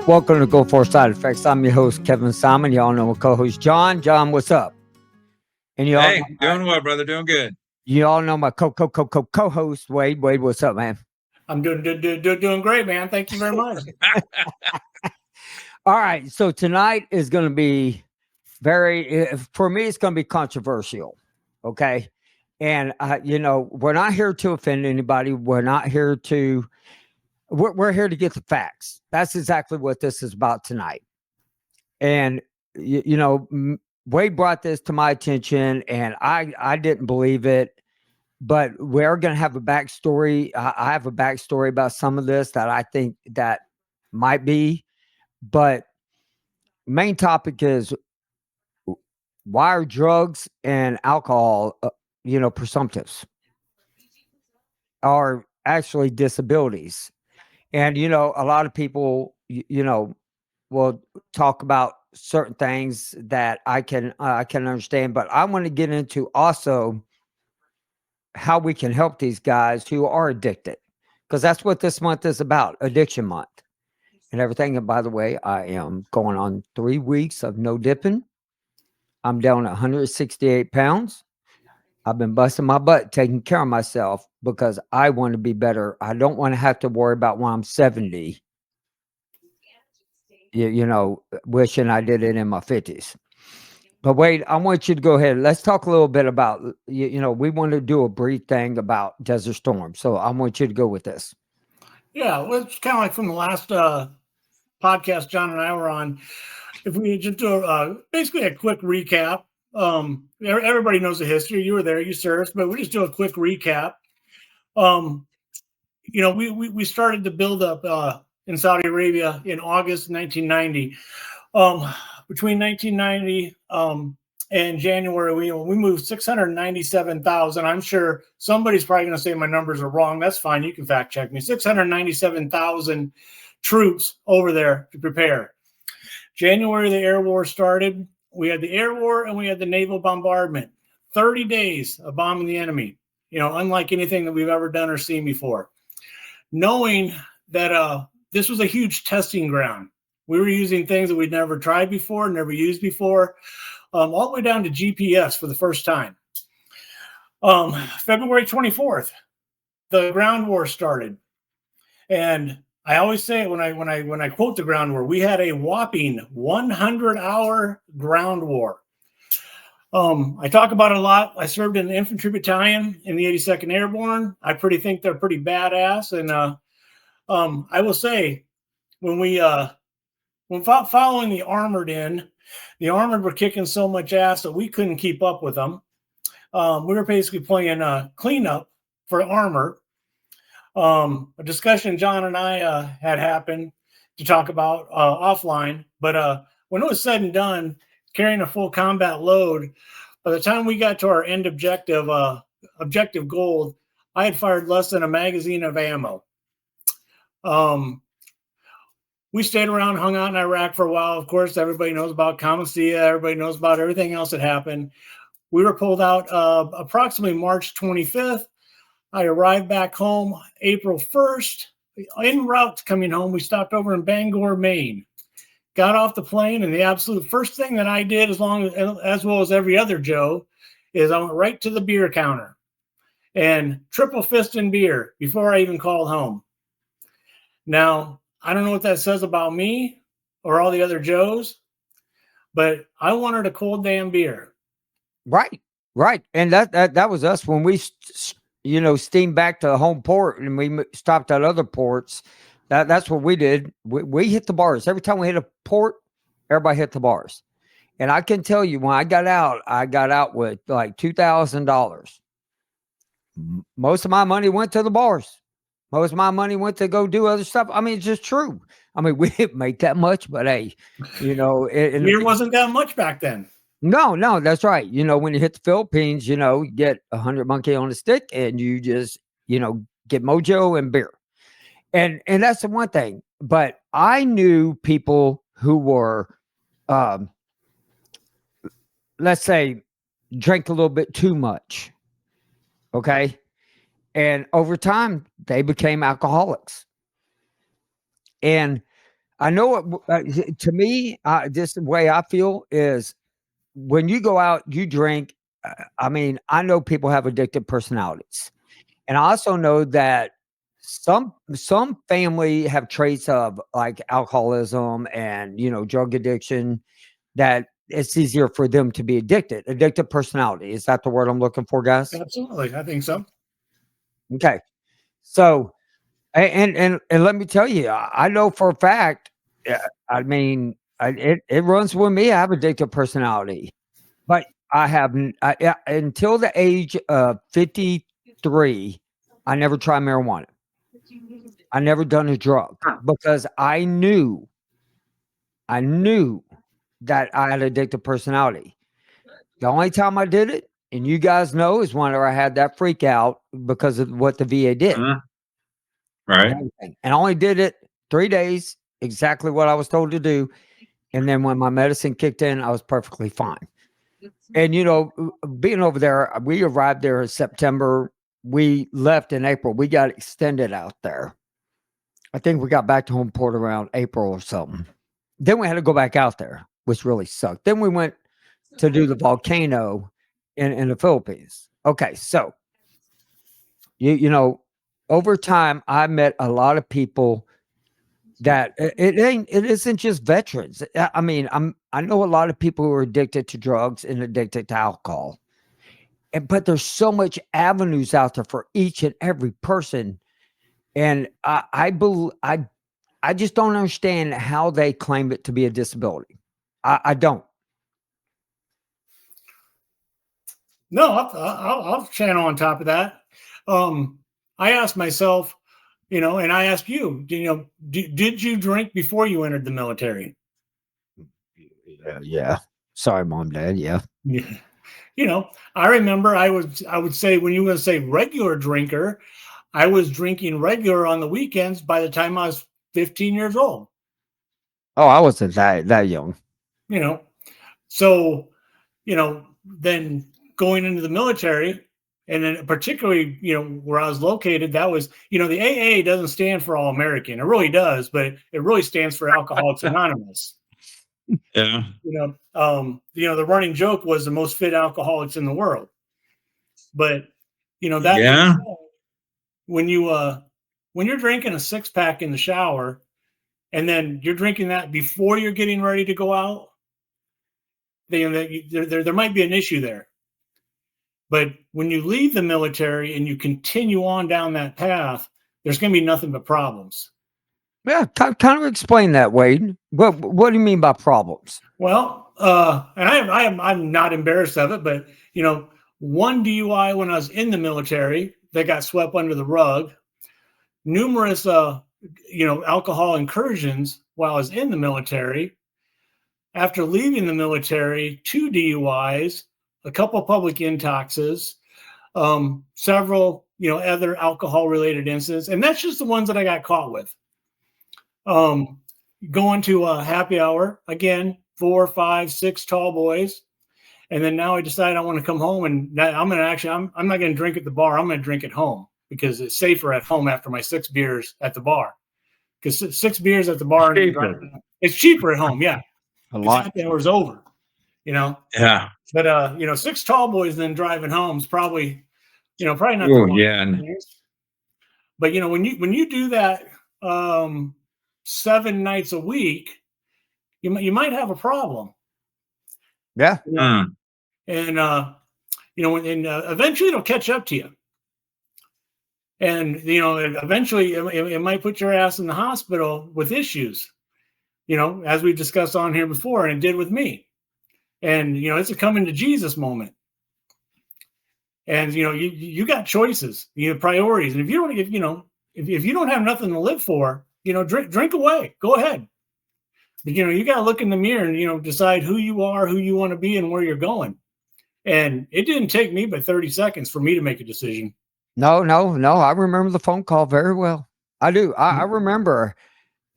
Welcome to Go For Side Effects. I'm your host, Kevin Simon. Y'all know my co-host, John. John, what's up? And Hey, doing well, brother. Doing good. You all know my co-host, Wade. Wade, what's up, man? I'm doing great, man. Thank you very much. All right. So tonight is going to be for me, it's going to be controversial. Okay. And, we're not here to offend anybody. We're here to get the facts. That's exactly what this is about tonight. And, Wade brought this to my attention and I didn't believe it, but we're going to have a backstory. I have a backstory about some of this that I think that might be, but main topic is why are drugs and alcohol, presumptives are actually disabilities. And, a lot of people, will talk about certain things that I can understand, but I want to get into also how we can help these guys who are addicted, because that's what this month is about, addiction month and everything. And by the way, I am going on 3 weeks of no dipping. I'm down 168 pounds. I've been busting my butt taking care of myself because I want to be better. I don't want to have to worry about when I'm 70, wishing I did it in my 50s. But wait, I want you to go ahead. Let's talk a little bit about, we want to do a brief thing about Desert Storm. So I want you to go with this. Yeah, well, it's kind of like from the last podcast John and I were on. If we just do basically a quick recap. Everybody knows the history. You were there, you served, but we just do a quick recap. We started to build up in Saudi Arabia in August 1990. Between 1990 and January, we moved 697,000. I'm sure somebody's probably going to say my numbers are wrong. That's fine. You can fact check me. 697,000 troops over there to prepare. January, the air war started. We had the air war and we had the naval bombardment. 30 days of bombing the enemy, unlike anything that we've ever done or seen before. Knowing that this was a huge testing ground. We were using things that we'd never tried before, never used before, all the way down to GPS for the first time. February 24th, the ground war started. And I always say it when I quote the ground war, we had a whopping 100-hour ground war. I talk about it a lot. I served in the infantry battalion in the 82nd Airborne. I think they're pretty badass. And I will say, when following the armored in, the armored were kicking so much ass that we couldn't keep up with them. We were basically playing cleanup for armor. A discussion John and I had happened to talk about offline. But when it was said and done, carrying a full combat load, by the time we got to our end objective, objective gold, I had fired less than a magazine of ammo. We stayed around, hung out in Iraq for a while. Of course, everybody knows about Qamishiyya. Everybody knows about everything else that happened. We were pulled out approximately March 25th. I arrived back home April 1st. En route coming home, we stopped over in Bangor, Maine. Got off the plane, and the absolute first thing that I did, as well as every other Joe, is I went right to the beer counter and triple fisting beer before I even called home. Now, I don't know what that says about me or all the other Joes, but I wanted a cold damn beer. Right. And that was us when we, steamed back to home port and we stopped at other ports. That's what we did. We hit the bars. Every time we hit a port, everybody hit the bars. And I can tell you, when I got out with like $2,000. Most of my money went to the bars. Most of my money went to go do other stuff. I mean, it's just true. I mean, we didn't make that much, but hey, Beer wasn't that much back then. No, that's right. When you hit the Philippines, you get 100 monkey on a stick and you just, get mojo and beer. And that's the one thing. But I knew people who were, let's say, drank a little bit too much. Okay. And over time, they became alcoholics. And I know to me, this the way I feel is when you go out, you drink. I mean, I know people have addictive personalities, and I also know that some family have traits of like alcoholism and drug addiction that it's easier for them to be addicted. Addictive personality, is that the word I'm looking for, guys? Absolutely, I think so. Okay, so and let me tell you, I know for a fact. I mean, it runs with me. I have addictive personality, but I have until the age of 53, I never tried marijuana. I never done a drug because I knew that I had addictive personality. The only time I did it, and you guys know, is whenever I had that freak out because of what the VA did. Right. And I only did it 3 days, exactly what I was told to do. And then when my medicine kicked in, I was perfectly fine. And being over there, we arrived there in September. We left in April. We got extended out there. I think we got back to home port around April or something. Then we had to go back out there, which really sucked. Then we went to do the volcano in the Philippines. Okay, so over time, I met a lot of people that it isn't just veterans. I mean, I know a lot of people who are addicted to drugs and addicted to alcohol, but there's so much avenues out there for each and every person, and I just don't understand how they claim it to be a disability. I don't. No, I'll channel on top of that. I asked myself, and I asked you, did you drink before you entered the military? Yeah. Sorry, mom, dad. Yeah. Yeah. I remember I would say, when you were going to say regular drinker, I was drinking regular on the weekends by the time I was 15 years old. Oh, I wasn't that young. So, then going into the military, and then particularly, where I was located, that was, the AA doesn't stand for All American. It really does, but it really stands for Alcoholics Anonymous. Yeah. The running joke was the most fit alcoholics in the world. But, that Yeah. being said, when you're drinking a 6-pack in the shower, and then you're drinking that before you're getting ready to go out, there might be an issue there. But when you leave the military and you continue on down that path, there's going to be nothing but problems. Yeah, kind of explain that, Wade. What do you mean by problems? Well, and I'm not embarrassed of it, but one DUI when I was in the military that got swept under the rug, numerous alcohol incursions while I was in the military. After leaving the military, 2 DUIs, a couple of public intoxes, several other alcohol related incidents, and that's just the ones that I got caught with. Going to a happy hour again, 4, 5, 6 tall boys, and then now I decided I want to come home, and I'm not going to drink at the bar. I'm going to drink at home because it's safer at home after my 6 beers at the bar. Because 6 beers at the bar, it's cheaper at home. Yeah, a lot. Happy hour's over. Yeah. But 6 tall boys then driving home is probably not. Oh yeah. But when you do that 7 nights a week, you might have a problem. Yeah. And eventually it'll catch up to you. And eventually it might put your ass in the hospital with issues. As we've discussed on here before, and it did with me. And it's a coming to Jesus moment. And you got choices, priorities. And if you don't have nothing to live for, drink away. Go ahead. But you got to look in the mirror and decide who you are, who you want to be, and where you're going. And it didn't take me but 30 seconds for me to make a decision. No. I remember the phone call very well. I do. I remember.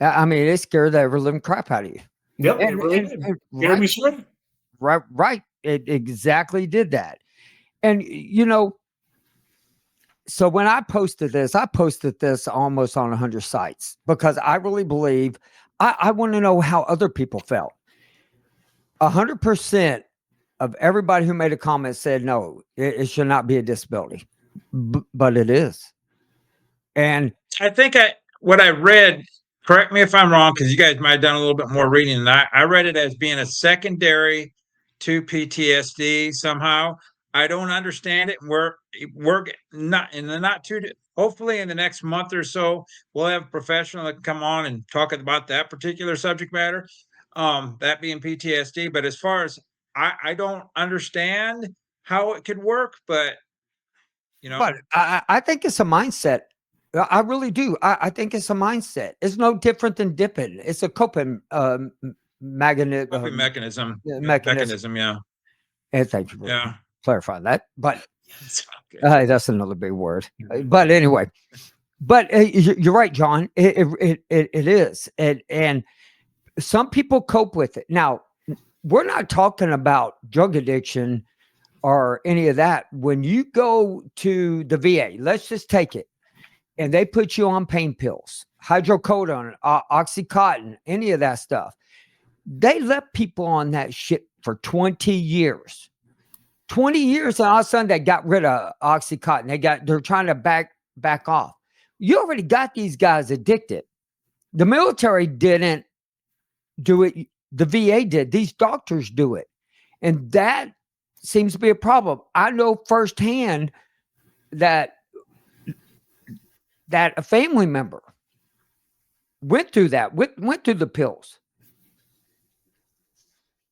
I mean, it scared the ever living crap out of you. Yep, it really did. Right. It exactly did that. And so when I posted this almost on 100 sites because I really believe I want to know how other people felt. 100% of everybody who made a comment said no, it should not be a disability, but it is. And I think what I read, correct me if I'm wrong, because you guys might have done a little bit more reading than I read it as being a secondary to PTSD somehow. I don't understand it. We're not in the not too, hopefully in the next month or so, we'll have a professional that can come on and talk about that particular subject matter, that being PTSD. But as far as I don't understand how it could work, but but I think it's a mindset. I really do. I think it's a mindset. It's no different than dipping. It's a coping mechanism. mechanism. Yeah. And thank you for Yeah. clarifying that. But It's okay. that's another big word. But anyway, but you're right, John. It is, and some people cope with it. Now, we're not talking about drug addiction or any of that. When you go to the VA, let's just take it, and they put you on pain pills, hydrocodone, Oxycontin, any of that stuff. They left people on that shit for 20 years. 20 years, and all of a sudden they got rid of Oxycontin. They're trying to back off. You already got these guys addicted. The military didn't do it. The VA did. These doctors do it. And that seems to be a problem. I know firsthand that a family member went through that, went through the pills.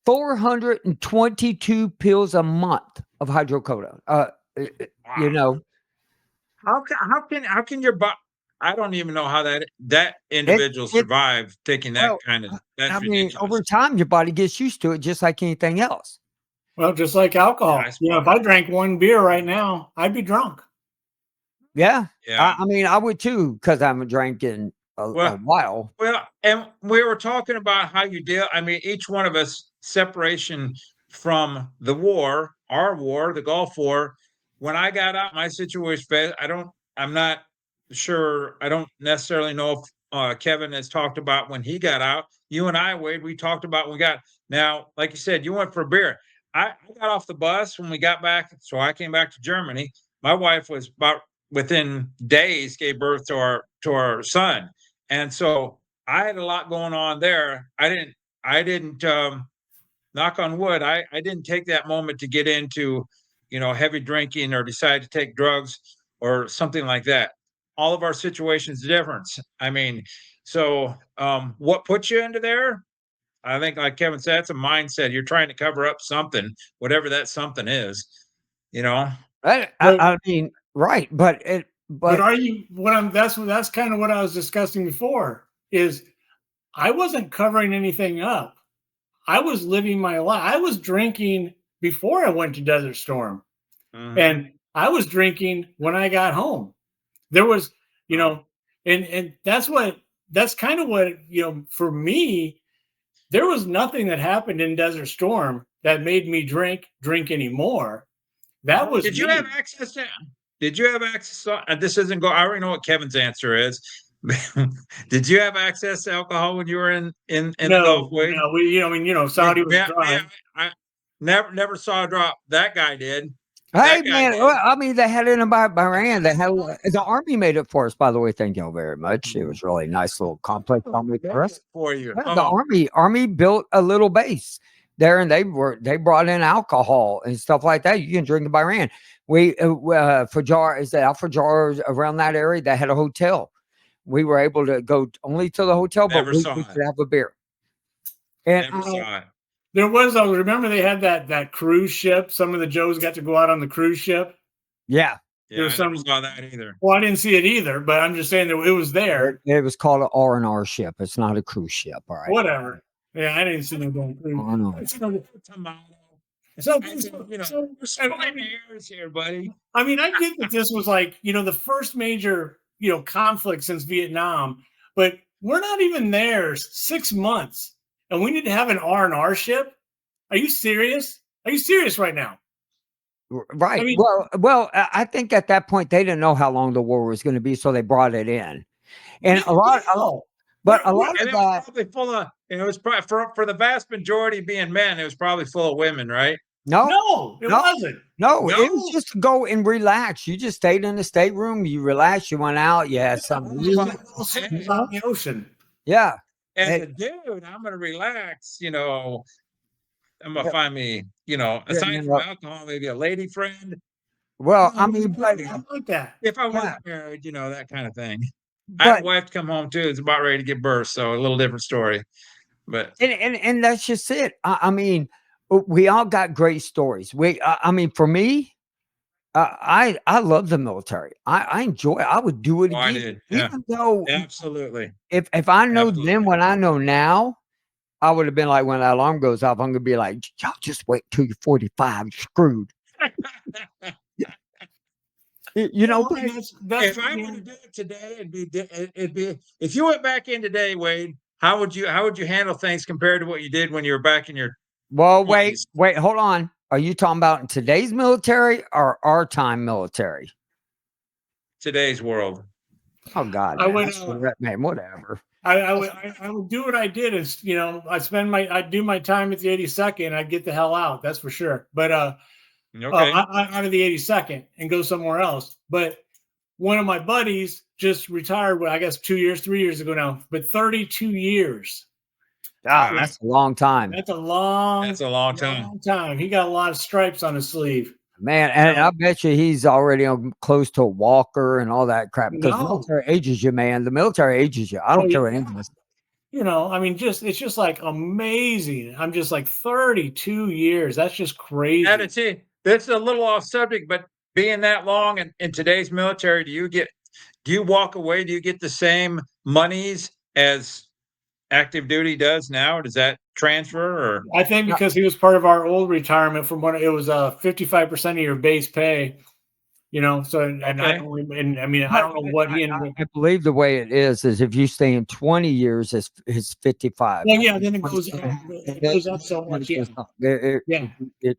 422 pills a month of hydrocodone. Wow. You know, how can your body? I don't even know how that individual survived taking that kind of. That's ridiculous. Over time, your body gets used to it, just like anything else. Well, just like alcohol. Yeah, if I drank one beer right now, I'd be drunk. Yeah. I mean, I would too, because I haven't drank in a while. Well, and we were talking about how you deal. I mean, each one of us separation from the war, our war, the Gulf War. When I got out, my situation, I'm not sure. I don't necessarily know if Kevin has talked about when he got out. You and I, Wade, we talked about when we got. Now, like you said, you went for a beer. I got off the bus when we got back, so I came back to Germany. My wife was about within days gave birth to our son, and so I had a lot going on there. I didn't knock on wood. I didn't take that moment to get into heavy drinking or decide to take drugs or something like that. All of our situations are different. I mean, so what puts you into there? I think, like Kevin said, it's a mindset. You're trying to cover up something, whatever that something is. I mean, right, but are you? That's kind of what I was discussing before. Is I wasn't covering anything up. I was living my life. I was drinking before I went to Desert Storm, and I was drinking when I got home. There was, and that's kind of what for me. There was nothing that happened in Desert Storm that made me drink anymore. That was. Did you have access to? Did you have access? This isn't go. I already know what Kevin's answer is. Did you have access to alcohol when you were in the Gulf? No, Saudi was dry. I never saw a drop. That guy did. Hey man, I mean, they had it in Bahrain. They had the army made it for us. By the way, thank you very much. It was really nice little complex for you. Yeah, the army built a little base there, and they brought in alcohol and stuff like that. You can drink in Bahrain. Fajar is Al Fajar around that area. They had a hotel. We were able to go only to the hotel, but we could have a beer. And never saw it. There was, remember they had that cruise ship. Some of the Joes got to go out on the cruise ship. Yeah. I never saw that either. Well, I didn't see it either, but I'm just saying that it was there. It was called an R&R ship. It's not a cruise ship. All right. Whatever. Yeah, I didn't see no damn cruise. Oh, no. Here, buddy. I mean, I get that this was like, the first major, conflict since Vietnam, but we're not even there 6 months. And we need to have an R&R ship? Are you serious? Are you serious right now? Right. I mean, well, I think at that point they didn't know how long the war was going to be, so they brought it in. And But a lot And of it was that, probably full of, it was probably for the vast majority being men, it was probably full of women, right? no, No, it no, wasn't. no, it was No? just to go and relax. You just stayed in the stateroom, you relaxed, you went out, you had some music, you On know? the ocean. Yeah. As Hey, a dude, I'm gonna relax, you know, I'm gonna yeah, find me, you know, yeah, you aside from know, alcohol, maybe a lady friend. well, I No, mean, but I like that. If I yeah, wasn't married, you know, that kind of thing. I had a but wife come home too, it's about ready to give birth, so a little different story. But and that's just it. I mean, we all got great stories. I mean, for me, I love the military. I enjoy it. I would do it oh, I again, did. Yeah, even though absolutely. if I know then Absolutely. what I know now, I would have been like, when that alarm goes off, I'm gonna be like, y'all just wait till you're 45, you're screwed. You know, Well, but and that's If I you were to know, do it today, it'd be if you went back in today, Wade, how would you handle things compared to what you did when you were back in your well, 20s? hold on. Are you talking about in today's military or our time military? Today's world. Oh God, I man, would man, whatever. I would do what I did is, you know, I'd do my time at the 82nd, I'd get the hell out, that's for sure. But Okay. out of the 82nd and go somewhere else. But one of my buddies just retired, I guess 2 years, 3 years ago now, but 32 years. Ah, Ah, that's a long time. That's a that's a long time. long time. He got a lot of stripes on his sleeve. Man, You and I know, bet you he's already close to a walker and all that crap because the no, military ages you, man. The military ages you. I oh don't care yeah, what anyone says. you know, I mean, it's just like amazing. I'm just like 32 years. That's just And crazy. it's that's a little off subject, but being that long in today's military, do you walk away? Do you get the same monies as active duty does now? Does that transfer or I think No, because he was part of our old retirement from when it was 55% of your base pay, you know. So and I okay? don't and I mean I but don't know what he ended up. I believe the way it is if you stay in 20 years, it's 55. Well, yeah, then it 20 goes up. and It then goes up so much. it Yeah, goes up. yeah,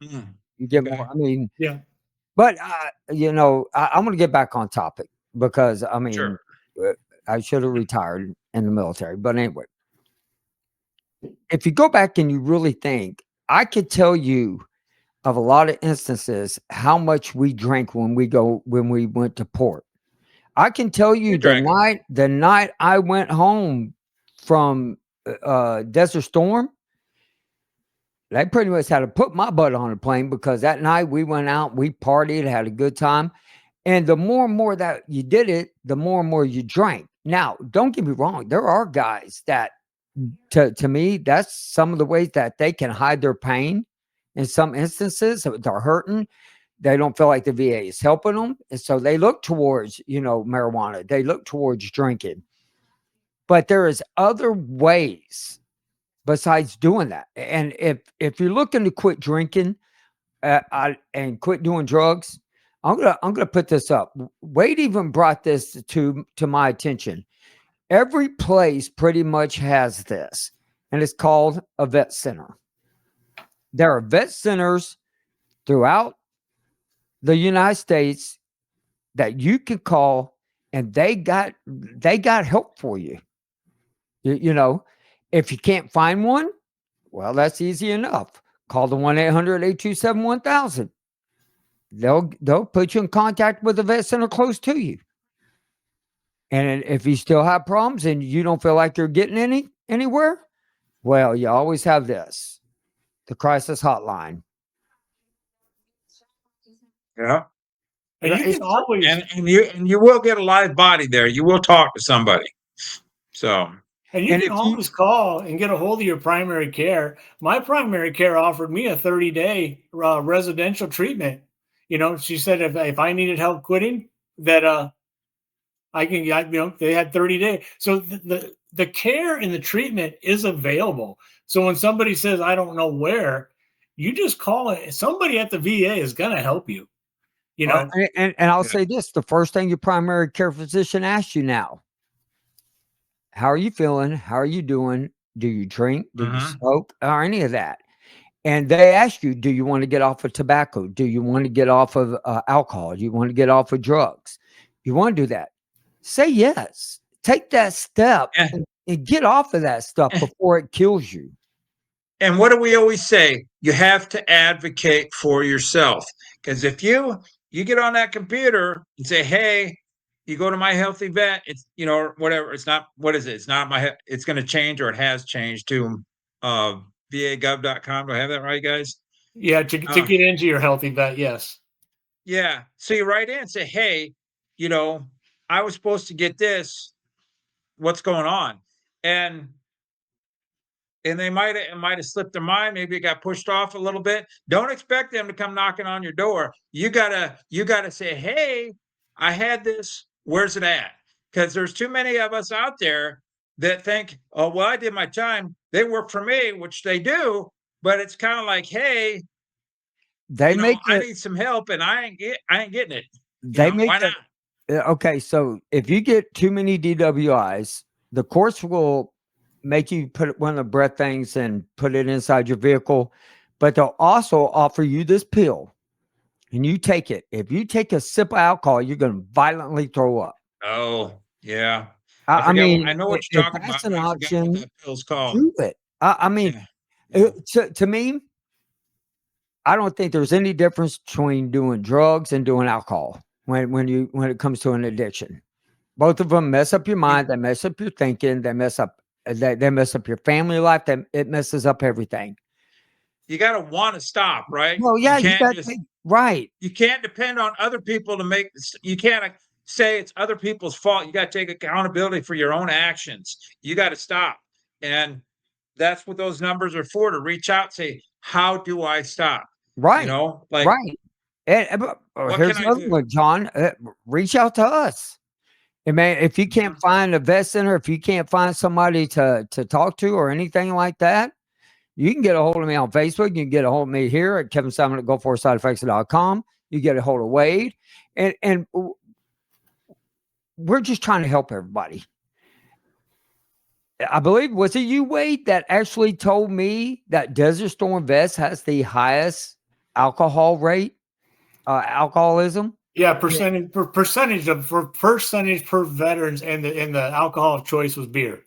Mm, You get okay. more. I mean, yeah. but you know, I'm going to get back on topic because I Sure. mean, uh, I should have retired in the military. But anyway, if you go back and you really think, I could tell you of a lot of instances how much we drank when we went to port. I can tell you You drank. the night I went home from Desert Storm, they pretty much had to put my butt on a plane because that night we went out, we partied, had a good time. And the more and more that you did it, the more and more you drank. Now, don't get me wrong, there are guys that to me, that's some of the ways that they can hide their pain. In some instances, they're hurting. They don't feel like the VA is helping them. And so they look towards, marijuana. They look towards drinking. But there is other ways besides doing that. And if you're looking to quit drinking and quit doing drugs, I'm gonna put this up. Wade even brought this to my attention. Every place pretty much has this, and it's called a vet center. There are vet centers throughout the United States that you can call, and they got help for you. You know, if you can't find one, well, that's easy enough. Call the 1-800-827-1000. They'll put you in contact with a vet center close to you. And if you still have problems and you don't feel like you're getting anywhere, well, you always have this, the crisis hotline. Yeah. And you It's can always And you will get a live body there. You will talk to somebody. So and if you call and get a hold of your primary care. My primary care offered me a 30-day residential treatment. You know, she said if I needed help quitting, that they had 30 days. So the care and the treatment is available. So when somebody says, I don't know where, you just call it. Somebody at the VA is going to help you, you know? and I'll yeah. say this, the first thing your primary care physician asks you now, how are you feeling? How are you doing? Do you drink? Do you Mhm. smoke? Or any of that? And they ask you, do you want to get off of tobacco? Do you want to get off of alcohol? Do you want to get off of drugs? You want to do that? Say yes. Take that step Yeah. and get off of that stuff before it kills you. And what do we always say? You have to advocate for yourself. Because if you get on that computer and say, hey, you go to My Healthy Vet, it's, you know, or whatever, it's not, what is it? It's not it's going to change, or it has changed to vagov.com. Do I have that right, guys? Yeah, to get into your Healthy Vet, yes. Yeah. So you write in and say, hey, you know, I was supposed to get this. What's going on? And they might have slipped their mind. Maybe it got pushed off a little bit. Don't expect them to come knocking on your door. You gotta say, hey, I had this. Where's it at? Because there's too many of us out there that think, oh, well, I did my time. They work for me, which they do. But it's kind of like, hey, They make I need some help, and I ain't getting it. They make why not? Okay, so if you get too many DWIs, the courts will make you put one of the breath things and put it inside your vehicle, but they'll also offer you this pill, and you take it. If you take a sip of alcohol, you're going to violently throw up. Oh, yeah. I mean, I know what if you're talking that's about. an I forgot what option, that pill's called. do it. I mean, Yeah. to me, I don't think there's any difference between doing drugs and doing alcohol when it comes to an addiction. Both of them mess up your mind, they mess up your thinking, they mess up your family life, it messes up everything. You got to want to stop, right? Well, yeah, you can't right. You can't depend on other people to make. You can't say it's other people's fault. You got to take accountability for your own actions. You got to stop, and that's what those numbers are for. To reach out, say, how do I stop? Right. You know, like right. And here's another one, John. Reach out to us. And man, if you can't find a vet center, if you can't find somebody to talk to or anything like that, you can get a hold of me on Facebook. You can get a hold of me here at Kevin Simon at GoForSideEffects.com. You get a hold of Wade. And we're just trying to help everybody. I believe, was it you, Wade, that actually told me that Desert Storm Vets has the highest alcohol rate, alcoholism? Yeah, percentage per veterans, and the alcohol of choice was beer.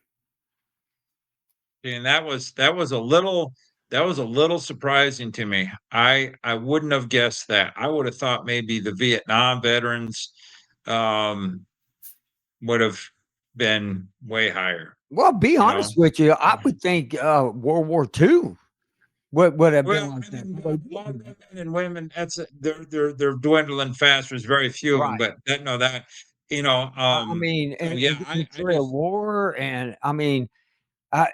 And that was a little surprising to me. I wouldn't have guessed that. I would have thought maybe the Vietnam veterans would have been way higher. Well, be honest with you, I would think World War II would have been like that. A lot of men and women, they're dwindling fast. There's very few of them, but I mean, and war, and I mean, I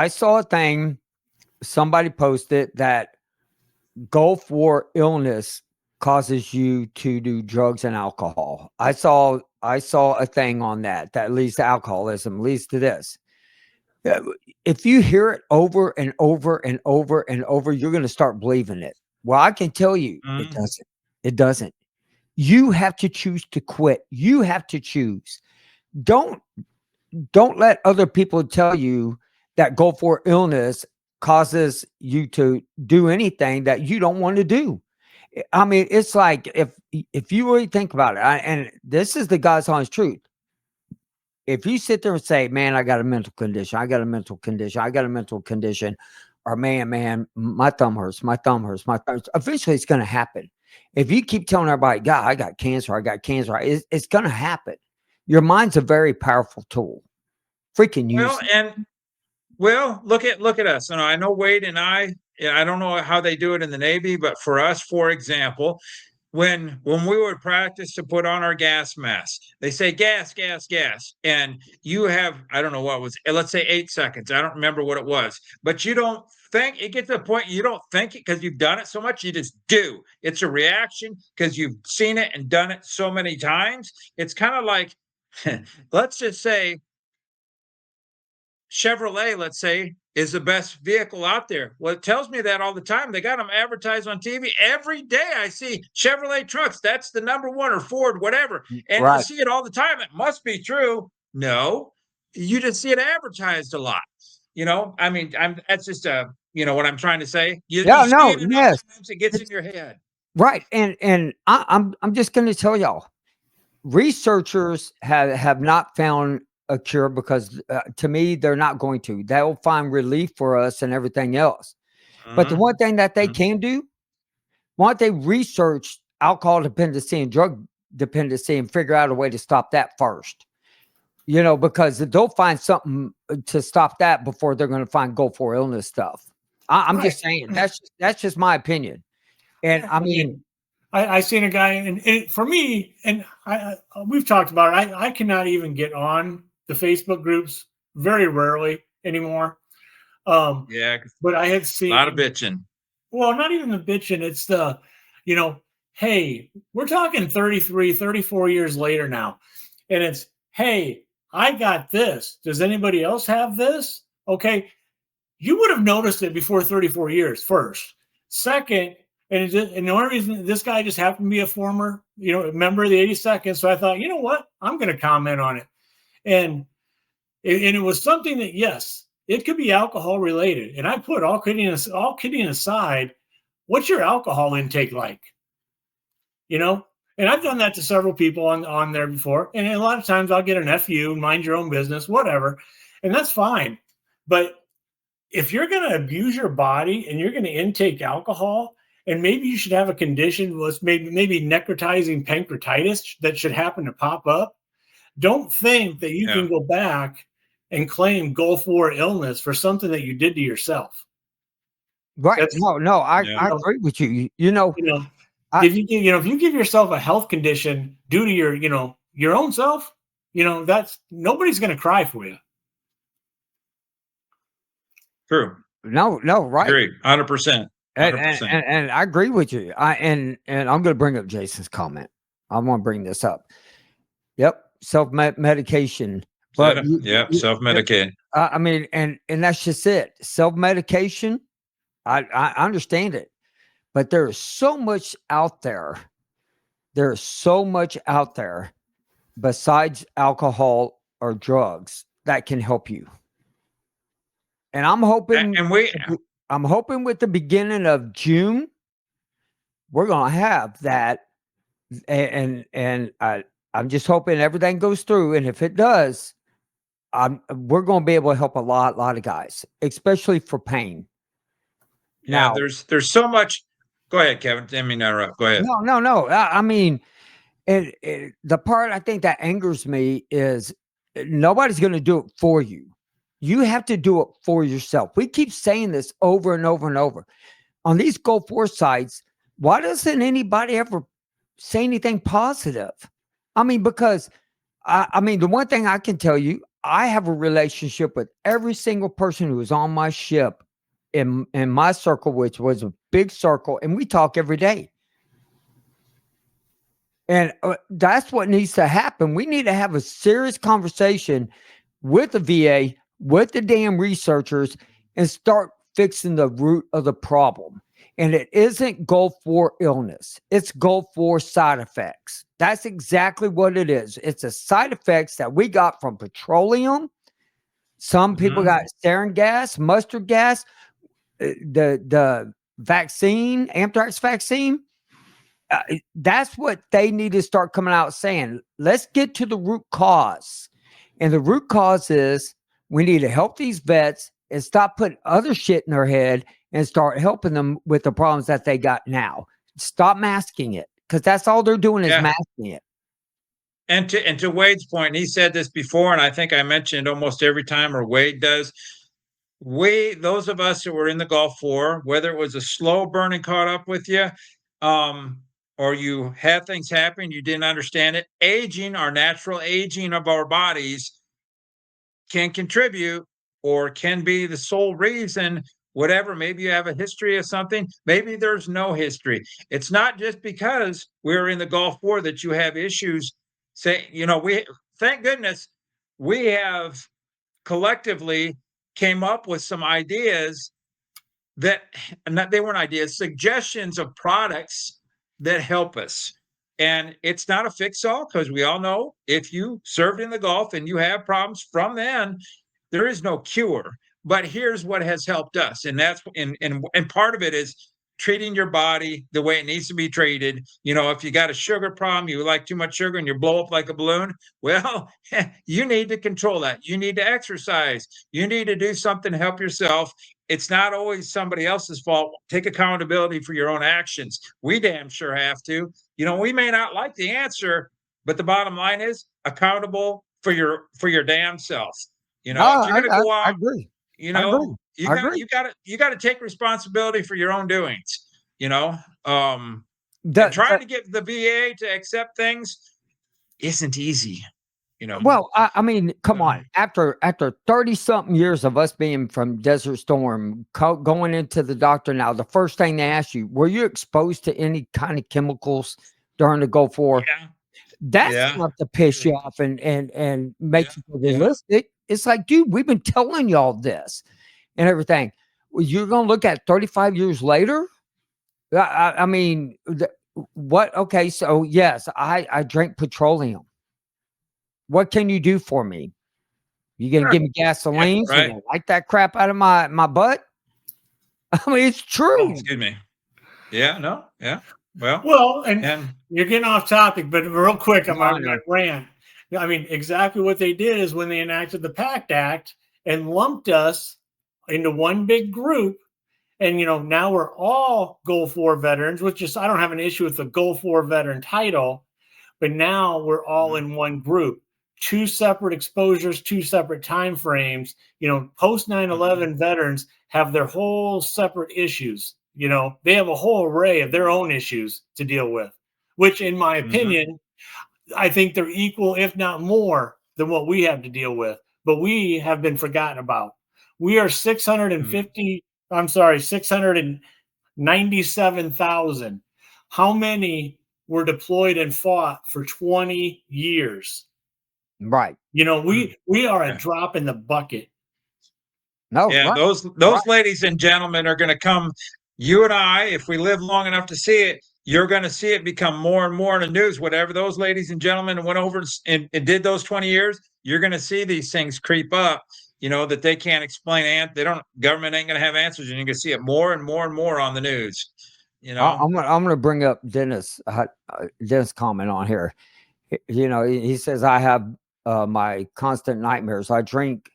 saw a thing, somebody posted that Gulf War illness causes you to do drugs and alcohol. I saw a thing on that leads to alcoholism, leads to this. If you hear it over and over and over and over, you're going to start believing it. Well, I can tell you, it doesn't. It doesn't. You have to choose to quit. You have to choose. Don't let other people tell you that Gulf War illness causes you to do anything that you don't want to do. I mean, it's like, if you really think about it, and this is the God's honest truth. If you sit there and say, man, I got a mental condition, or man, my thumb hurts, eventually it's going to happen. If you keep telling everybody, God, I got cancer, it's going to happen. Your mind's a very powerful tool. Freaking use it. Well, look at us. And I know Wade and I don't know how they do it in the Navy, but for us, for example, when we would practice to put on our gas mask, they say gas, and you have, I don't know what it was, let's say 8 seconds. I don't remember what it was, but you don't think, it gets to the point you don't think it because you've done it so much, you just do. It's a reaction because you've seen it and done it so many times. It's kind of like, let's just say Chevrolet, let's say, is the best vehicle out there. Well, it tells me that all the time. They got them advertised on TV. Every day I see Chevrolet trucks. That's the number one, or Ford, whatever. And you see it all the time. It must be true. No, you just see it advertised a lot. I mean, that's just what I'm trying to say. You see it enough times, it gets in your head. Right. And I'm just going to tell y'all, researchers have not found a cure because to me, they're not going to. They'll find relief for us and everything else. But the Mhm. one thing that they Mhm. can do, why don't they research alcohol dependency and drug dependency and figure out a way to stop that first? You know, because they'll find something to stop that before they're going to find go for illness stuff. I'm just saying that's just my opinion. And Yeah, I mean, I seen a guy, and for me, and we've talked about it. I cannot even get on the Facebook groups very rarely anymore. Yeah, But I had a lot of seen, bitching. well, not even the bitching. It's the, you know, hey, we're talking 33, 34 years later now. And it's, hey, I got this. Does anybody else have this? Okay. You would have noticed it before 34 years, first. Second, and the only reason this guy just happened to be a former, member of the 82nd. So I thought, you know what? I'm going to comment on it. And it was something that, yes, it could be alcohol related. And I put all kidding aside, what's your alcohol intake like? And I've done that to several people on there before. And a lot of times I'll get an FU, mind your own business, whatever. And that's fine. But if you're going to abuse your body and you're going to intake alcohol, and maybe you should have a condition was maybe necrotizing pancreatitis that should happen to pop up, don't think that you can go back and claim Gulf War illness for something that you did to yourself. right? That's, No, I agree with you. if you give yourself a health condition due to your own self, that's nobody's going to cry for you. True. No, right. Agree. 100%. 100%. And I agree with you. And I'm going to bring up Jason's comment. I want to bring this up. Yep, self-medication. But self-medicate. I mean, and that's just it. Self-medication. I understand it, but there's so much out there. There's so much out there besides alcohol or drugs that can help you. And I'm hoping, I'm hoping with the beginning of June, we're gonna have that, and I'm just hoping everything goes through. And if it does, we're gonna be able to help a lot of guys, especially for pain. Yeah, Now, there's so much. Go ahead, Kevin. Didn't mean to interrupt. Go ahead. No. I mean, the part I think that angers me is nobody's going to do it for you. You have to do it for yourself. We keep saying this over and over and over on these Gulf War sites. Why doesn't anybody ever say anything positive? I mean, because I mean, the one thing I can tell you, I have a relationship with every single person who was on my ship in my circle, which was a big circle, and we talk every day. And that's what needs to happen. We need to have a serious conversation with the VA, with the damn researchers, and start fixing the root of the problem. And it isn't Gulf War illness. It's Gulf War side effects. That's exactly what it is. It's the side effects that we got from petroleum. Some people got sarin gas, mustard gas, the vaccine, anthrax vaccine. That's what they need to start coming out saying. Let's get to the root cause. And the root cause is we need to help these vets and stop putting other shit in their head and start helping them with the problems that they got now. Stop masking it, because that's all they're doing is masking it. And to Wade's point, he said this before, and I think I mentioned almost every time, or Wade does. Those of us who were in the Gulf War, whether it was a slow burning caught up with you, or you had things happen, you didn't understand it, aging, our natural aging of our bodies can contribute or can be the sole reason, whatever. Maybe you have a history of something, maybe there's no history. It's not just because we're in the Gulf War that you have issues. Thank goodness we have collectively came up with some ideas that, not they weren't ideas, suggestions of products that help us. And it's not a fix-all, because we all know if you served in the Gulf and you have problems from then, there is no cure. But here's what has helped us, and that's and part of it is treating your body the way it needs to be treated. If you got a sugar problem, you like too much sugar and you blow up like a balloon, well, you need to control that. You need to exercise. You need to do something to help yourself. It's not always somebody else's fault. Take accountability for your own actions. We damn sure have to. We may not like the answer, but the bottom line is accountable for your damn self. No, If you're going to go I out, agree. you I agree. know, you I got agree. you got to take responsibility for your own doings. You know, and The, trying the, to get the VA to accept things isn't easy. well, I mean, come Uh, on. After 30 something years of us being from Desert Storm, going into the doctor now, the first thing they ask you, were you exposed to any kind of chemicals during the Gulf War? yeah, That's yeah, enough to piss you off and yeah, make you yeah. realistic. It's like, dude, we've been telling y'all this and everything. Well, you're gonna look at 35 years later. I mean, what? Okay, so yes, I drink petroleum. What can you do for me? You gonna give me Yeah, gasoline so you right. can light that crap out of my butt? I mean, it's Oh, true. excuse me. Yeah, no, yeah. Well, Well, and and you're getting off topic, but real quick, I'm No, I on my know. rant. I mean, exactly what they did is when they enacted the PACT Act and lumped us into one big group. And, now we're all Gulf War veterans, which is, I don't have an issue with the Gulf War veteran title, but now we're all in one group. Two separate exposures, two separate time frames. Post 9/11 veterans have their whole separate issues. They have a whole array of their own issues to deal with, which, in my opinion, I think they're equal, if not more, than what we have to deal with. But we have been forgotten about. We are 697,000. How many were deployed and fought for 20 years? Right. We are a yeah. drop in the bucket. No, Yeah, right. those Right. ladies and gentlemen are going to come. You and I, if we live long enough to see it, you're going to see it become more and more in the news. Whatever those ladies and gentlemen went over and did those 20 years, you're going to see these things creep up. That they can't explain, and they don't. Government ain't going to have answers, and you're going to see it more and more and more on the news. I'm gonna bring up Dennis Dennis comment on here. He says I have my constant nightmares. I drink,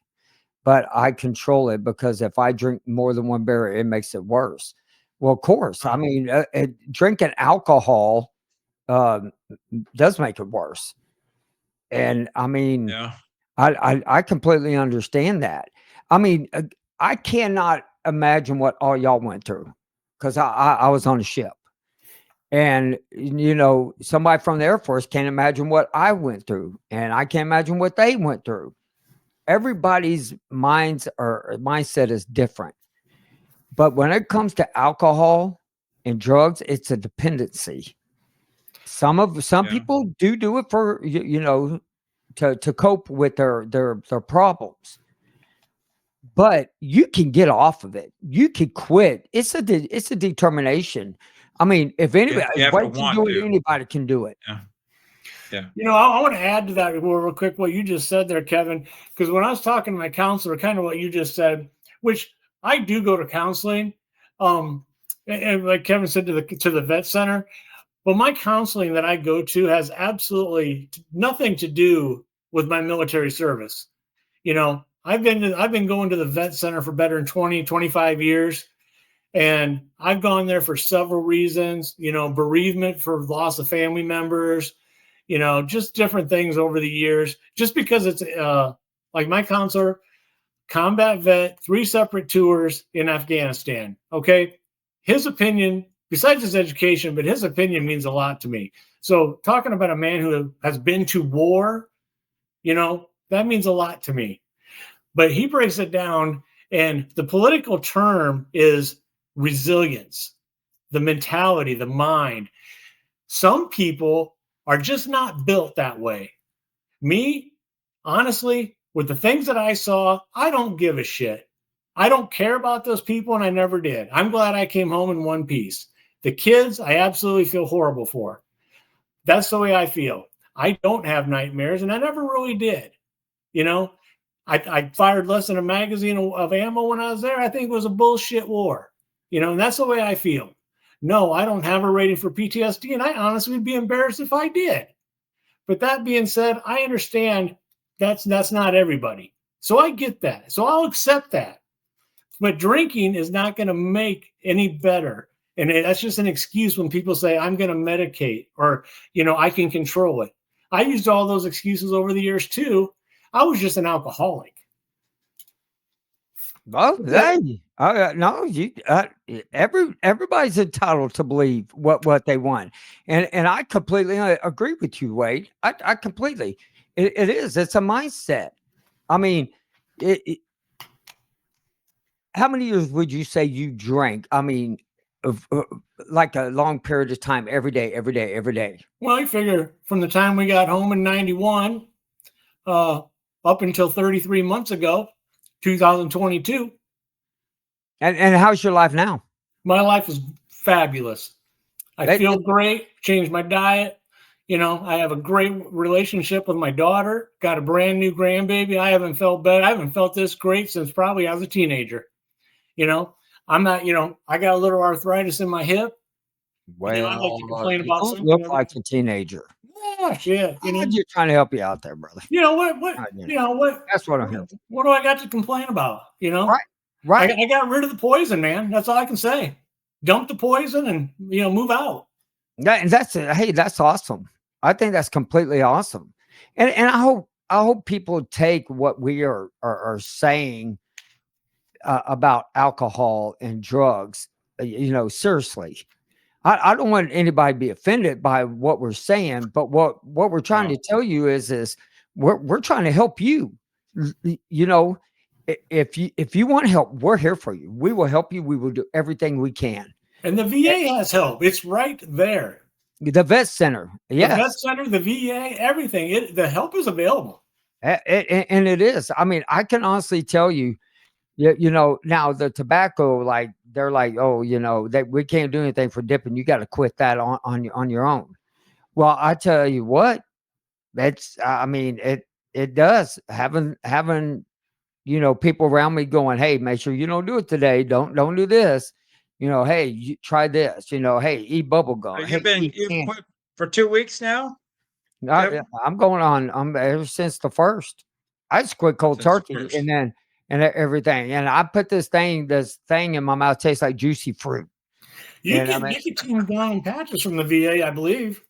but I control it because if I drink more than one beer, it makes it worse. Well, of course. I mean, drinking alcohol does make it worse, and I mean, Yeah, I completely understand that. I mean, I cannot imagine what all y'all went through because I was on a ship. And, somebody from the Air Force can't imagine what I went through, and I can't imagine what they went through. Everybody's mindset is different. But when it comes to alcohol and drugs, it's a dependency. Some yeah, people do it for to cope with their problems. But you can get off of it. You can quit. It's a determination. I mean, if anybody, you have to what can want do it, to. anybody can do it. Yeah, yeah, I want to add to that real quick what you just said there, Kevin, because when I was talking to my counselor, kind of what you just said, which I do go to counseling, and like Kevin said, to the vet center, but my counseling that I go to has absolutely nothing to do with my military service. I've been going to the vet center for better than 20, 25 years. And I've gone there for several reasons, bereavement for loss of family members, just different things over the years, just because it's like my counselor, combat vet, 3 separate tours in Afghanistan. Okay. His opinion, besides his education, but his opinion means a lot to me. So talking about a man who has been to war, that means a lot to me. But he breaks it down, and the political term is resilience, the mentality, the mind. Some people are just not built that way. Me, honestly, with the things that I saw, I don't give a shit. I don't care about those people, and I never did. I'm glad I came home in one piece. The kids, I absolutely feel horrible for. That's the way I feel. I don't have nightmares, and I never really did. I fired less than a magazine of ammo when I was there. I think it was a bullshit war, and that's the way I feel. No, I don't have a rating for PTSD, and I honestly would be embarrassed if I did. But that being said, I understand that's not everybody. So I get that. So I'll accept that. But drinking is not going to make any better. And that's just an excuse when people say, I'm going to medicate, or, I can control it. I used all those excuses over the years too. I was just an alcoholic. Well, hey, no, everybody's entitled to believe what they want, and I completely agree with you, Wade. I completely. It is. It's a mindset. I mean, how many years would you say you drank? I mean, like a long period of time, every day, every day, every day. Well, I figure from the time we got home in 91 up until 33 months ago, 2022. And how's your life now? My life is fabulous. I feel great, changed my diet. I have a great relationship with my daughter, got a brand new grandbaby. I haven't felt better. I haven't felt this great since probably I was a teenager. I'm not, I got a little arthritis in my hip. Well, I'd like to complain about you something. look like a teenager. Gosh, yeah. I'm just trying to help you out there, brother. What? That's what I'm here. What do I got to complain about? Right. I got rid of the poison, man. That's all I can say. Dump the poison and move out. And that's awesome. I think that's completely awesome. And I hope people take what we are saying about alcohol and drugs, seriously. I don't want anybody to be offended by what we're saying, but what we're trying to tell you is we're trying to help you. If you want help, we're here for you. We will help you. We will do everything we can. And the VA has help. It's right there. The vet center, yes. The vet center, the VA, everything. The help is available. And it is. I mean, I can honestly tell you, now the tobacco, like they're like, oh, that we can't do anything for dipping. You got to quit that on your own. Well, I tell you what, that's. I mean, it does having people around me going, hey, make sure you don't do it today. Don't do this. Hey, you try this. Hey, eat bubble gum. You've quit for 2 weeks now. I'm going on. I'm ever since the first. I just quit cold turkey, and everything. And I put this thing in my mouth tastes like juicy fruit. You get nicotine down in patches from the VA, I believe.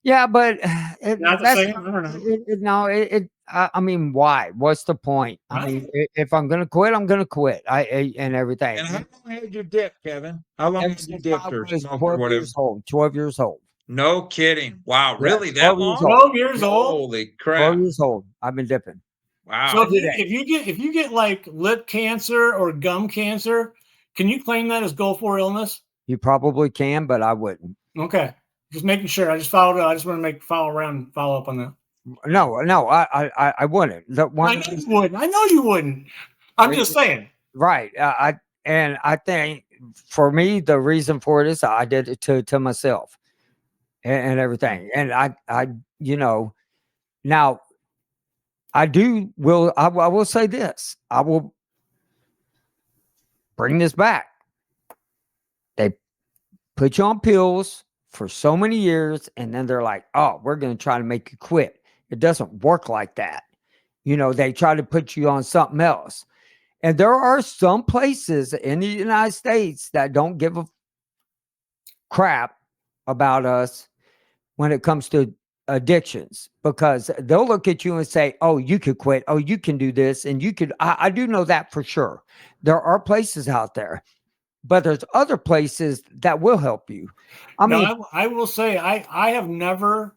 Yeah, but not the same. I don't know. I mean, why? What's the point? I mean, if I'm gonna quit, I'm gonna quit. And everything. And how long had you dipped, Kevin? How long had you dipped or smoked 12 years old. 12 years old. No kidding. Wow, really? Yeah, that long? 12 years old. Holy crap! 12 years old. I've been dipping. Wow. So if you get like lip cancer or gum cancer, can you claim that as Gulf War illness? You probably can, but I wouldn't. Okay, just making sure. I just followed up. I just want to follow up on that. No, I wouldn't. I know you wouldn't. I'm just saying. Right. I think for me, the reason for it is I did it to myself and everything. And I now I will say this. I will bring this back. They put you on pills for so many years, and then they're like, oh, we're going to try to make you quit. It doesn't work like that. They try to put you on something else. And there are some places in the United States that don't give a crap about us when it comes to addictions, because they'll look at you and say, oh, you could quit. Oh, you can do this. And you could, I do know that for sure. There are places out there, but there's other places that will help you. I will say, I've never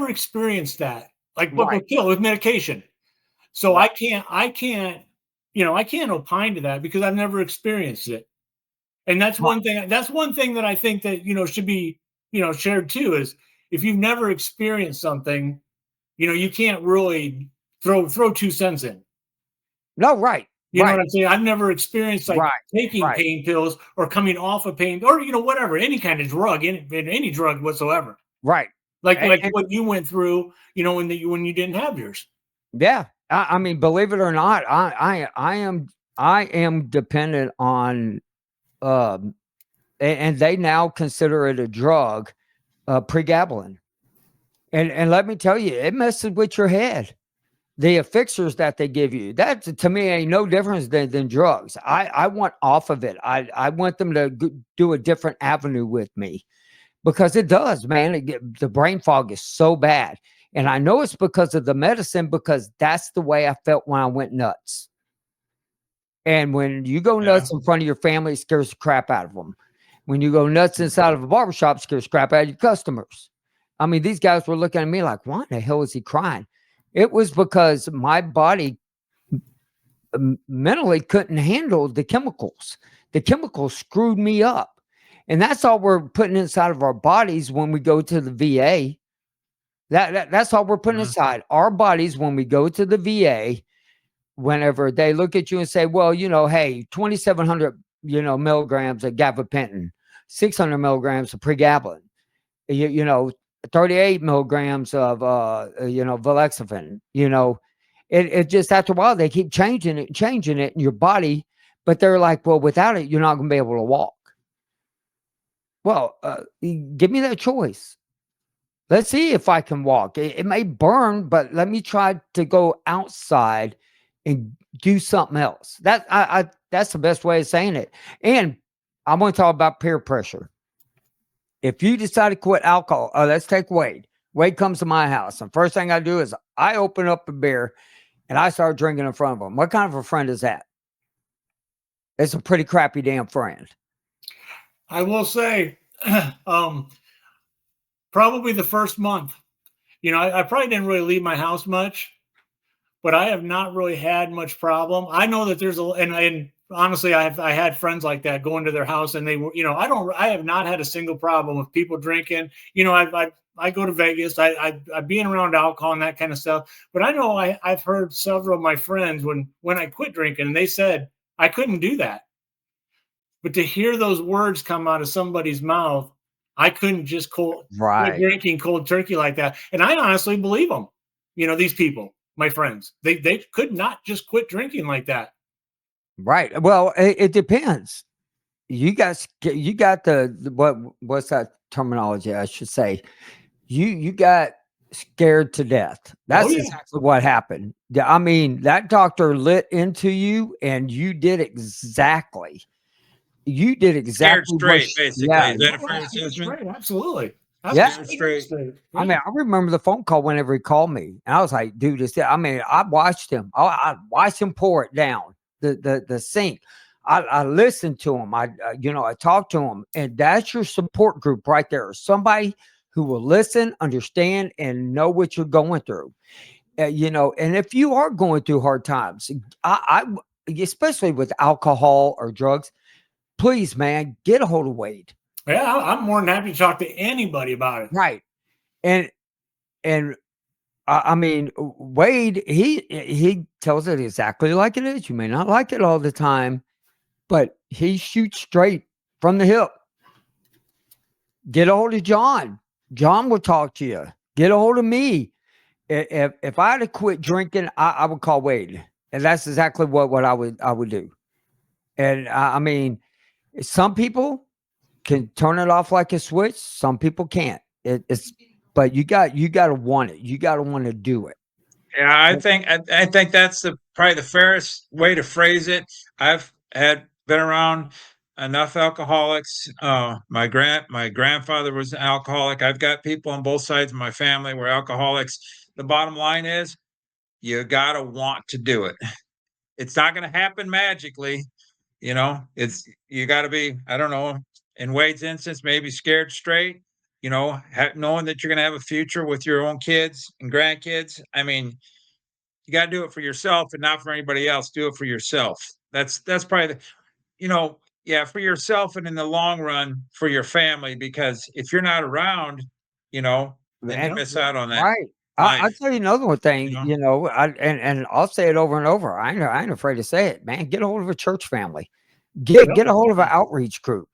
experienced that, like with medication. So I can't opine to that because I've never experienced it. And that's one thing that I think that, should be, shared too, is if you've never experienced something, you can't really throw 2 cents in. No, right. You know what I'm saying? I've never experienced taking pain pills or coming off of pain or, whatever, any kind of drug, any drug whatsoever. Right. Like what you went through, when you didn't have yours. Yeah. I mean, believe it or not, I am dependent on and they now consider it a drug, pregabalin. And let me tell you, it messes with your head. The fixers that they give you, that to me ain't no difference than drugs. I want off of it. I want them to do a different avenue with me, because it does, man. The brain fog is so bad. And I know it's because of the medicine, because that's the way I felt when I went nuts. And when you go nuts in front of your family, it scares the crap out of them. When you go nuts inside of a barbershop, it scares the crap out of your customers. I mean, these guys were looking at me like, why in the hell is he crying? It was because my body mentally couldn't handle the chemicals. The chemicals screwed me up. And that's all we're putting inside of our bodies when we go to the VA. That's all we're putting inside our bodies when we go to the VA. Whenever they look at you and say, well, hey, 2,700, milligrams of gabapentin, 600 milligrams of pregabalin, 38 milligrams of, Valexafen, it just, after a while, they keep changing it in your body, but they're like, well, without it, you're not going to be able to walk. Well, give me that choice. Let's see if I can walk. It may burn, but let me try to go outside and do something else. That's the best way of saying it. And I want to talk about peer pressure. If you decide to quit alcohol, let's take Wade. Wade comes to my house, and first thing I do is I open up a beer and I start drinking in front of him. What kind of a friend is that? It's a pretty crappy damn friend. I will say, probably the first month, I probably didn't really leave my house much, but I have not really had much problem. I know that there's and honestly, I had friends like that going to their house, and they were, I have not had a single problem with people drinking. I go to Vegas, I being around alcohol and that kind of stuff. But I know I've heard several of my friends when I quit drinking, and they said I couldn't do that. But to hear those words come out of somebody's mouth, I couldn't just quit drinking cold turkey like that. And I honestly believe them. These people, my friends, they could not just quit drinking like that. Right. Well, it depends. You got what's that terminology? I should say, you got scared to death. That's exactly what happened. I mean, that doctor lit into you, and you did exactly. Scared straight, basically. Yeah, Is that a fair assessment? Straight, absolutely. Yeah. Straight. I mean, I remember the phone call whenever he called me, and I was like, dude, I watched him. I watched him pour it down the sink. I listened to him. I talked to him, and that's your support group right there. Somebody who will listen, understand, and know what you're going through. And if you are going through hard times, I especially with alcohol or drugs, please, man, get a hold of Wade. Yeah, I'm more than happy to talk to anybody about it. Right. And I mean, Wade, he tells it exactly like it is. You may not like it all the time, but he shoots straight from the hip. Get a hold of John. John will talk to you. Get a hold of me. If I had to quit drinking, I would call Wade, and that's exactly what I would do. And I mean, some people can turn it off like a switch. Some people can't. But you got to want it. You got to want to do it. Yeah, I think that's probably the fairest way to phrase it. I've been around enough alcoholics. My grandfather was an alcoholic. I've got people on both sides of my family were alcoholics. The bottom line is, you got to want to do it. It's not going to happen magically. You got to be, I don't know, in Wade's instance, maybe scared straight, knowing that you're going to have a future with your own kids and grandkids. I mean, you got to do it for yourself and not for anybody else. Do it for yourself. That's probably for yourself, and in the long run for your family, because if you're not around, then you miss out on that. Right. I'll tell you another one thing, and I'll say it over and over. I ain't afraid to say it, man. Get a hold of a church family. Get a hold of an outreach group.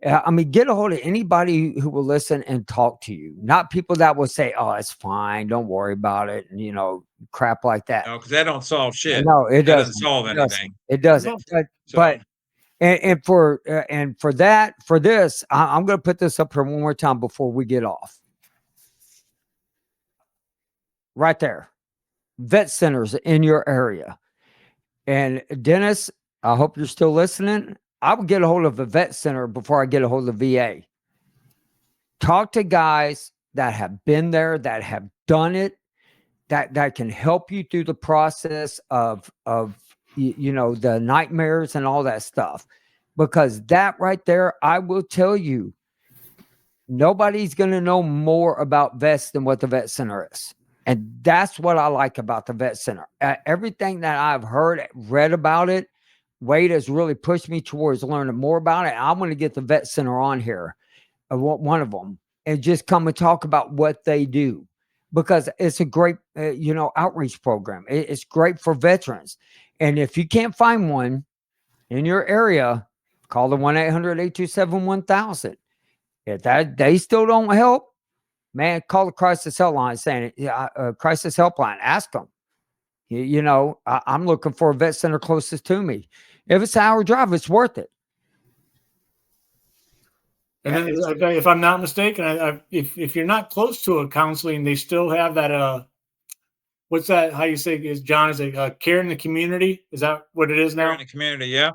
I mean, get a hold of anybody who will listen and talk to you, not people that will say, "Oh, it's fine, don't worry about it," and crap like that. No, because that don't solve shit. No, it doesn't solve anything. It doesn't. But And for this, I'm going to put this up here one more time before we get off. Right there, vet centers in your area. And Dennis, I hope you're still listening. I would get a hold of a vet center before I get a hold of VA. Talk to guys that have been there, that have done it, that can help you through the process of the nightmares and all that stuff. Because that right there, I will tell you, nobody's going to know more about vets than what the vet center is. And that's what I like about the vet center. Everything that I've heard, read about it, Wade has really pushed me towards learning more about it. I'm going to get the vet center on here, one of them, and just come and talk about what they do, because it's a great, outreach program. It's great for veterans. And if you can't find one in your area, call the 1-800-827-1000. If they still don't help, man, call the crisis helpline, crisis helpline. Ask them. I'm looking for a vet center closest to me. If it's an hour drive, it's worth it. And then, if I'm not mistaken, if you're not close to a counseling, they still have that. What's that? How you say is John? Is it care in the community? Is that what it is now? Care in the community, yeah.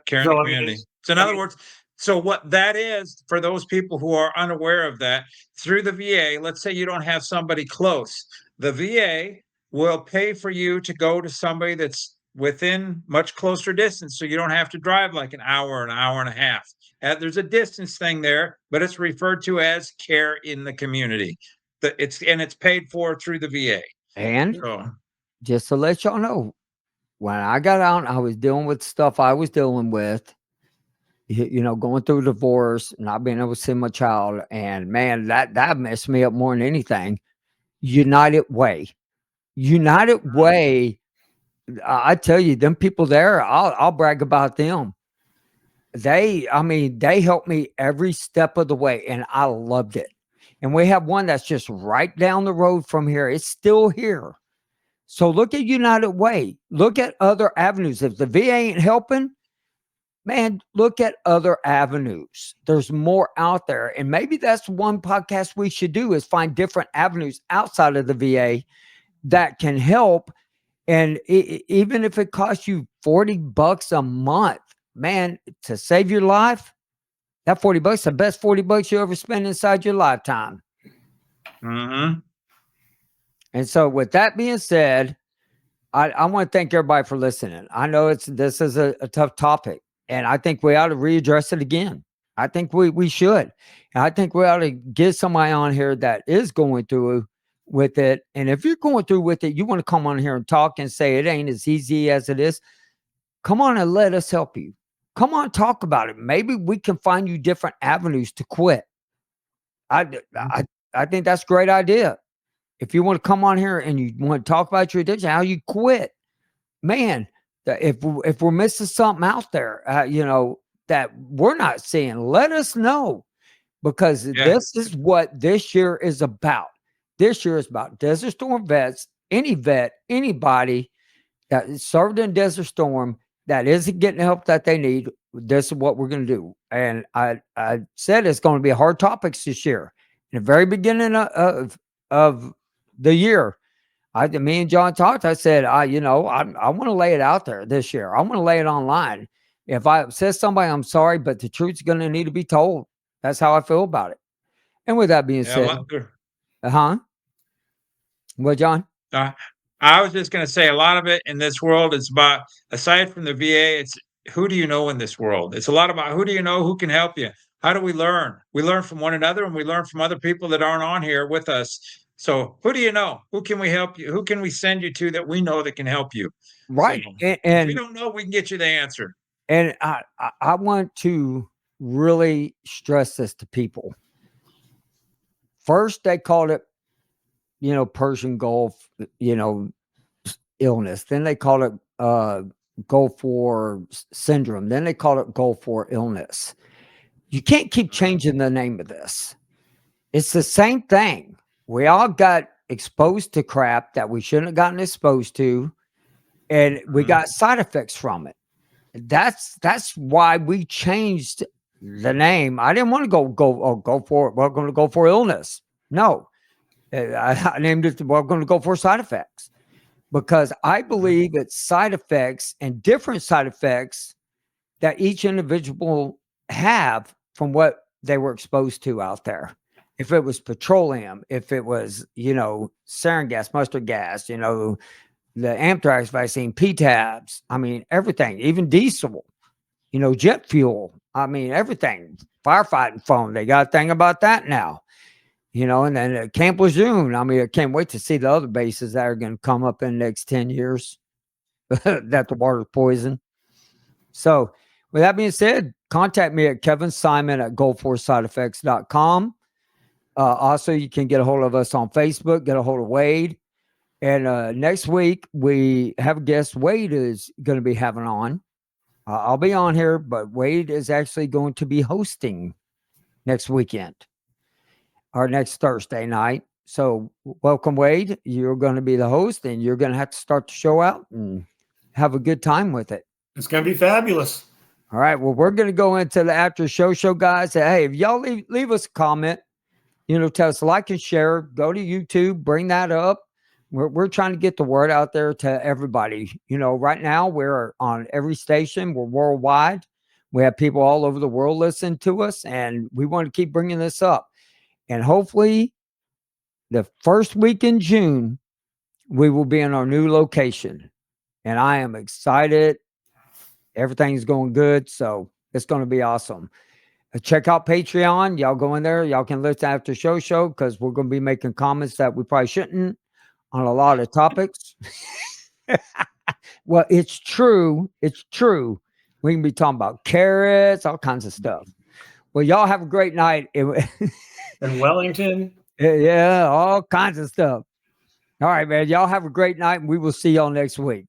Care in the community. So in other words, so what that is for those people who are unaware of that, through the VA, let's say you don't have somebody close, the VA will pay for you to go to somebody that's within much closer distance, so you don't have to drive like an hour and a half. There's a distance thing there, but it's referred to as care in the community. It's paid for through the VA. And just to let y'all know, when I got out, I was dealing with stuff I was dealing with, going through divorce, not being able to see my child. And man, that messed me up more than anything. United Way. I tell you, them people there, I'll brag about them. They helped me every step of the way, and I loved it. And we have one that's just right down the road from here. It's still here. So look at United Way. Look at other avenues. If the VA ain't helping, man, look at other avenues. There's more out there. And maybe that's one podcast we should do, is find different avenues outside of the VA that can help. And even if it costs you $40 a month, man, to save your life, that $40, the best $40 you ever spend inside your lifetime. Mm-hmm. And so with that being said, I want to thank everybody for listening. I know this is a tough topic, and I think we ought to readdress it again. I think we should. And I think we ought to get somebody on here that is going through with it. And if you're going through with it, you want to come on here and talk and say it ain't as easy as it is. Come on and let us help you. Come on, talk about it. Maybe we can find you different avenues to quit. I think that's a great idea. If you want to come on here and you want to talk about your addiction, how you quit, man, if we're missing something out there, that we're not seeing, let us know, because this is what this year is about. This year is about Desert Storm vets, any vet, anybody that served in Desert Storm that isn't getting the help that they need. This is what we're going to do. And I said it's going to be hard topics this year. In the very beginning of the year, me and John talked. I said, I want to lay it out there this year. I want to lay it online. If I upset somebody, I'm sorry, but the truth's going to need to be told. That's how I feel about it. And with that being said, What, John? I was just going to say, a lot of it in this world is about, aside from the VA, it's who do you know in this world? It's a lot about who do you know, who can help you. How do we learn? We learn from one another, and we learn from other people that aren't on here with us. So who do you know? Who can we help you? Who can we send you to that we know that can help you? Right. So, and if we don't know, we can get you the answer. And I want to really stress this to people. First, they called it, Persian Gulf, illness. Then they called it Gulf War syndrome. Then they called it Gulf War illness. You can't keep changing the name of this. It's the same thing. We all got exposed to crap that we shouldn't have gotten exposed to, and we got side effects from it. That's why we changed the name. I didn't want to go for welcome to go for illness. No, I named it welcome to go for side effects, because I believe it's side effects and different side effects that each individual have from what they were exposed to out there. If it was petroleum, if it was, sarin gas, mustard gas, the anthrax vaccine, PTABs, I mean, everything, even diesel, jet fuel, I mean, everything, firefighting foam, they got a thing about that now, and then Camp Lejeune, I mean, I can't wait to see the other bases that are going to come up in the next 10 years that the water's poison. So with that being said, contact me at kevinsimon@goldforcesideffects.com. Also, you can get a hold of us on Facebook, get a hold of Wade. And next week, we have a guest Wade is going to be having on. I'll be on here, but Wade is actually going to be hosting next weekend or next Thursday night. So welcome, Wade. You're going to be the host, and you're going to have to start the show out and have a good time with it. It's going to be fabulous. All right. Well, we're going to go into the after show, guys. Hey, if y'all leave us a comment, tell us, like and share, go to YouTube, bring that up. We're trying to get the word out there to everybody. Right now we're on every station. We're worldwide. We have people all over the world listen to us, and we want to keep bringing this up. And hopefully the first week in June, we will be in our new location. And I am excited. Everything's going good. So it's going to be awesome. Check out Patreon. Y'all go in there. Y'all can listen after show because we're going to be making comments that we probably shouldn't on a lot of topics. Well, it's true. It's true. We can be talking about carrots, all kinds of stuff. Well, y'all have a great night. In Wellington. Yeah, all kinds of stuff. All right, man. Y'all have a great night, and we will see y'all next week.